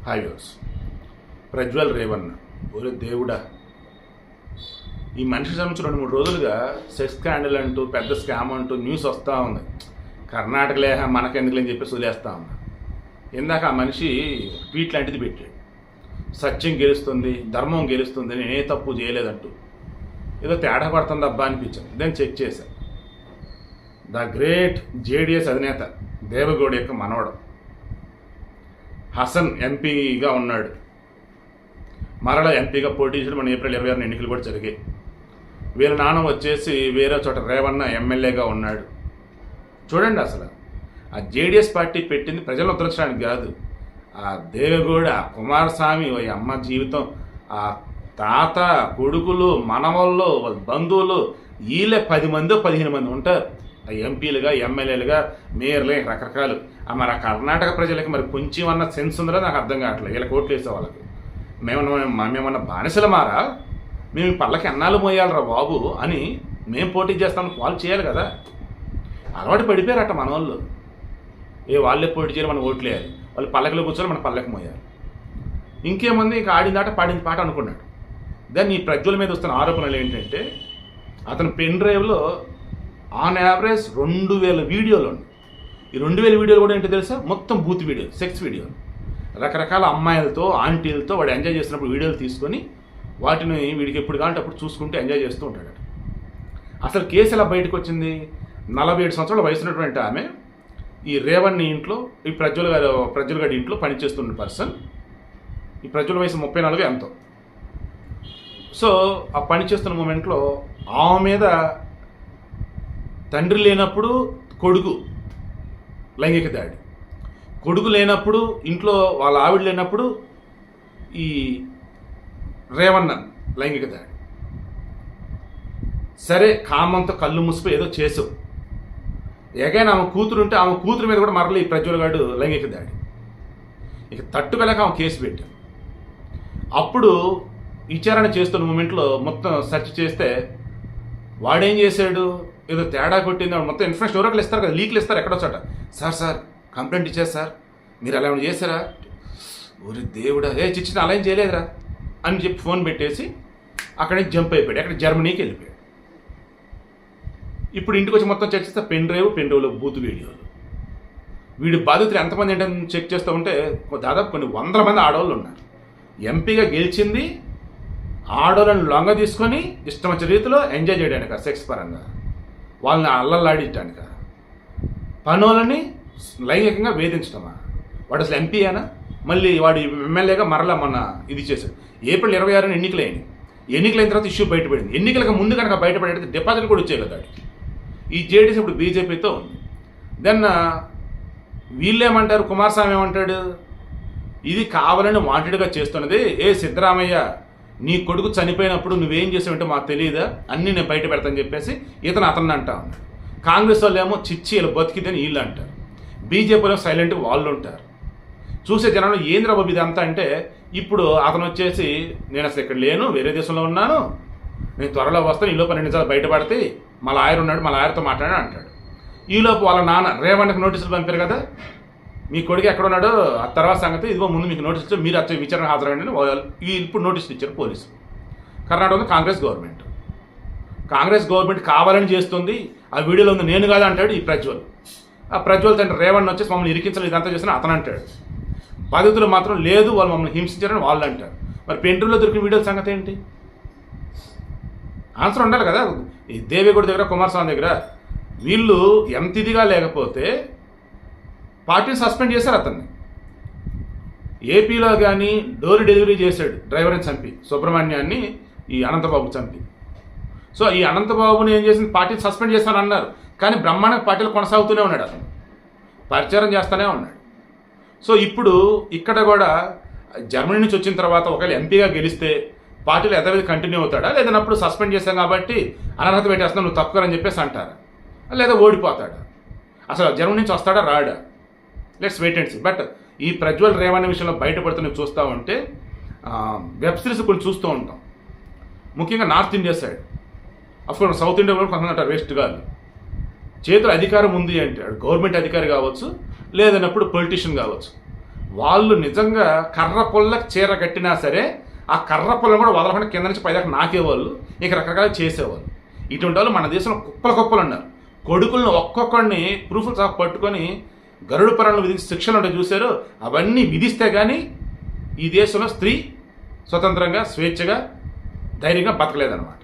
Hi viewers. Prajwal Revanna ఒరే దేవుడా, ఈ మనిషి సంబంధించి 2-3 రోజులుగా సెక్స్ స్కాండల్ అంటూ పెద్ద స్కామ్ అంటూ న్యూస్ వస్తూ ఉంది. కర్ణాటక లేహ మనకెందుకులని చెప్పి వదిలేస్తూ ఉంది. ఇందాక ఆ మనిషి ట్వీట్ లాంటిది పెట్టాడు, సత్యం గెలుస్తుంది, ధర్మం గెలుస్తుంది, నేనే తప్పు చేయలేదంటూ. ఏదో తేడా పడుతుంది అబ్బా అనిపించింది. దాన్ని చెక్ చేశాను. ద గ్రేట్ జేడిఎస్ అధినేత దేవగౌడ యొక్క మనవడు హసన్ ఎంపీగా ఉన్నాడు. మరలా ఎంపీగా పోటీ చేసి మన ఏప్రిల్ 26 ఎన్నికలు కూడా జరిగాయి. వీళ్ళ నాన్న వచ్చేసి వేరే చోట రేవణ్ణ ఎమ్మెల్యేగా ఉన్నాడు. చూడండి, అసలు ఆ జేడిఎస్ పార్టీ పెట్టింది ప్రజలను ఉద్ధరించడానికి కాదు. ఆ దేవగౌడ కుమారస్వామి అమ్మ జీవితం, ఆ తాత కొడుకులు మనవళ్ళు వాళ్ళ బంధువులు వీళ్ళే 10 మందో 15 మంది ఉంటారు. ఎంపీలుగా ఎమ్మెల్యేలుగా మేయర్లే రకరకాలు. మరి ఆ కర్ణాటక ప్రజలకి మరి కొంచెం అన్న సెన్స్ ఉందో నాకు అర్థం కావట్లేదు. వీళ్ళకి ఓట్లు వేసే వాళ్ళకి మేమన్నా బానిసలు మారా, మేము పళ్ళకి అన్నాలు మోయాలరా బాబు అని మేము పోటీ చేస్తాం, వాళ్ళు చేయాలి కదా. అలవాటు పడిపోయారట మన వాళ్ళు. వాళ్ళే పోటీ చేయాలి, మనం ఓట్లు వేయాలి, వాళ్ళు పల్లకిలో కూర్చొని మన పల్లకి మోయాలి. ఇంకేముంది, ఇంకా ఆడిందాట పాడిన పాట అనుకున్నాడు. దాన్ని ఈ ప్రజ్వల్ మీద వస్తున్న ఆరోపణలు ఏంటంటే, అతను పెన్ డ్రైవ్లో ఆన్ యావరేజ్ 2000 వీడియోలు ఉన్నాయి. ఈ 2000 వీడియోలు కూడా ఏంటో తెలుసా, మొత్తం బూత్ వీడియోలు, సెక్స్ వీడియోలు. రకరకాల అమ్మాయిలతో ఆంటీలతో వాడు ఎంజాయ్ చేస్తున్నప్పుడు వీడియోలు తీసుకొని వాటిని వీడికి ఎప్పుడు కావాలంటే అప్పుడు చూసుకుంటూ ఎంజాయ్ చేస్తూ ఉంటాడు. అసలు కేసు ఎలా బయటకు వచ్చింది? 47 సంవత్సరాల వయసున్నటువంటి ఆమె ఈ రేవణ్ణ ఇంట్లో, ఈ ప్రజ్వల్ గారి ఇంట్లో పనిచేస్తున్న పర్సన్. ఈ ప్రజ్వల్ వయసు 34 ఎంతో. సో ఆ పనిచేస్తున్న మూమెంట్లో ఆమె మీద తండ్రి లేనప్పుడు కొడుకు లైంగిక దాడి, కొడుకు లేనప్పుడు ఇంట్లో వాళ్ళ ఆవిడ లేనప్పుడు ఈ రేవణ్ణ లైంగిక దాడి. సరే, కామంతో కళ్ళు మూసిపోయి ఏదో చేసావు. ఎగైనా ఆమె కూతురు ఉంటే ఆమె కూతురు మీద కూడా మరల ఈ ప్రజ్వల్ గాడు లైంగిక దాడి. ఇక తట్టుకోలేక ఆమె కేసు పెట్టాం. అప్పుడు విచారణ చేస్తున్న మూమెంట్లో మొత్తం సెర్చ్ చేస్తే వాడేం చేశాడు, ఏదో తేడా కొట్టింది. మొత్తం ఇన్ఫర్మేషన్ ఎవరొకరు ఇస్తారు కదా, లీక్లు ఇస్తారు ఎక్కడో చోట. సార్ కంప్లైంట్ ఇచ్చారు సార్, మీరు అలా ఏమైనా చేశారా? ఊరి దేవుడా, చిచ్చిన అలా ఏం చేయలేదురా అని చెప్పి ఫోన్ పెట్టేసి అక్కడి నుంచి జంప్ అయిపోయాడు. అక్కడ జర్మనీకి వెళ్ళిపోయాడు. ఇప్పుడు ఇంటికి వచ్చి మొత్తం చెక్ చేస్తే పెన్ డ్రైవ్లో బూత్ వీడియోలు. వీడి బాధితులు ఎంతమంది ఏంటని చెక్ చేస్తూ ఉంటే దాదాపు కొన్ని 100 మంది ఆడవాళ్ళు ఉన్నారు. ఎంపీగా గెలిచింది ఆడవాళ్ళని లొంగ తీసుకొని ఇష్టం వచ్చే రీతిలో ఎంజాయ్ చేయడానిక, సెక్స్ పరంగా వాళ్ళని అల్లల్లాడించడానిక, పనులని లైంగికంగా వేధించడమా? వాడు అసలు ఎంపీ అయినా మళ్ళీ వాడు ఎమ్మెల్యేగా మరలా మొన్న ఇది చేశాడు. ఏప్రిల్ 26 ఎన్నికలైంది. ఎన్నికలైన తర్వాత ఇష్యూ బయటపడింది. ఎన్నికలకు ముందు కనుక బయటపడేది డిపాజిట్ కూడా వచ్చే కదా. ఈ జేడీఎస్ ఇప్పుడు బీజేపీతో ఉంది. దెన్ వీళ్ళేమంటారు, కుమారస్వామి ఏమంటాడు, ఇది కావాలని వాంటెడ్గా చేస్తున్నది. సిద్ధరామయ్య, నీ కొడుకు చనిపోయినప్పుడు నువ్వేం చేసావంటే మాకు తెలియదా, అన్నీ నేను బయట పెడతాను చెప్పేసి అతన్ని అంటా ఉన్నాడు. కాంగ్రెస్ వాళ్ళు ఏమో చిచ్చి ఇలా బతికిదని వీళ్ళు అంటారు. బీజేపీలో సైలెంట్గా వాళ్ళు ఉంటారు. చూసే జనంలో ఏంద్ర బాబు ఇదంతా అంటే, ఇప్పుడు అతను వచ్చేసి నేను అసలు ఇక్కడ లేను, వేరే దేశంలో ఉన్నాను, నేను త్వరలో వస్తాను, ఈలోపు 2 నిమిషాలు బయటపడితే మా లాయర్ ఉన్నాడు, మా లాయర్తో మాట్లాడాను అంటాడు. ఈలోపు వాళ్ళ నాన్న రేవణ్ణకి నోటీసులు పంపారు కదా, మీ కొడుకు ఎక్కడ ఉన్నాడో ఆ తర్వాత సంగతి ఇదిగో ముందు మీకు నోటీస్ ఇచ్చారు, మీరు వచ్చే విచారణ హాజరండి. ఇప్పుడు నోటీసులు ఇచ్చారు పోలీసులు. కర్ణాటకలో కాంగ్రెస్ గవర్నమెంట్ కావాలని చేస్తుంది, ఆ వీడియోలో ఉంది నేను కాదు అంటాడు ఈ ప్రజ్వల్. ఆ ప్రజ్వల్ తండ్రి రేవణ్ణ వచ్చేసి మమ్మల్ని ఇరికించాలి ఇదంతా చేసిన అతను అంటాడు. బాధితులు మాత్రం లేదు, వాళ్ళు మమ్మల్ని హింసించారని వాళ్ళు అంటారు. మరి పెంట్రూల్లో దొరికిన వీడియోల సంగతి ఏంటి? ఆన్సర్ ఉండాలి కదా. ఈ దేవేగౌడ దగ్గర, కుమారస్వామి దగ్గర వీళ్ళు ఎంత ఇదిగా లేకపోతే పార్టీని సస్పెండ్ చేశారు అతన్ని. ఏపీలో కానీ డోర్ డెలివరీ చేశాడు డ్రైవర్ని చంపి, సుబ్రహ్మణ్యాన్ని ఈ అనంతబాబు చంపి. సో ఈ అనంతబాబుని ఏం చేసింది, పార్టీని సస్పెండ్ చేస్తాను అన్నారు, కానీ బ్రహ్మాండంగా పార్టీలు కొనసాగుతూనే ఉన్నాడు, అతను పరిచారం చేస్తూనే ఉన్నాడు. సో ఇప్పుడు ఇక్కడ కూడా జర్మనీ నుంచి వచ్చిన తర్వాత ఒకవేళ ఎంపీగా గెలిస్తే పార్టీలు యథావిధి కంటిన్యూ అవుతాడా, లేదన్నప్పుడు సస్పెండ్ చేశాం కాబట్టి అనర్హత పెట్టేస్తున్నావు నువ్వు తప్పుకోరని చెప్పేసి అంటారా, లేదా ఓడిపోతాడా, అసలు జర్మనీ నుంచి వస్తాడా రాడా? Let's wait and see. But ఈ ప్రజ్వల్ రేవణ్ణ విషయంలో బయటపడుతున్న చూస్తూ ఉంటే వెబ్ సిరీస్ కొన్ని చూస్తూ ఉంటాం, ముఖ్యంగా north India side. Of course south India కూడా కొంతమంది అంటారు వేస్ట్ కాదు. చేతులు అధికారం ఉంది అంటే గవర్నమెంట్ అధికారి కావచ్చు, లేదన్నప్పుడు పొలిటీషియన్ కావచ్చు, వాళ్ళు నిజంగా కర్ర పుల్లకి చీర కట్టినా సరే ఆ కర్ర పుల్లను కూడా వదలకుండా కింద నుంచి పైదాకా నాకేవాళ్ళు, ఇక రకరకాల చేసేవాళ్ళు. ఇటువంటి వాళ్ళు మన దేశంలో కుప్పలు ఉన్నారు. కొడుకులను ఒక్కొక్కడిని ప్రూఫ్లు సహా పట్టుకొని గరుడు పురాణంలో విధించి శిక్షలు ఉంటే చూశారు, అవన్నీ విధిస్తే కానీ ఈ దేశంలో స్త్రీ స్వతంత్రంగా స్వేచ్ఛగా ధైర్యంగా బతకలేదన్నమాట.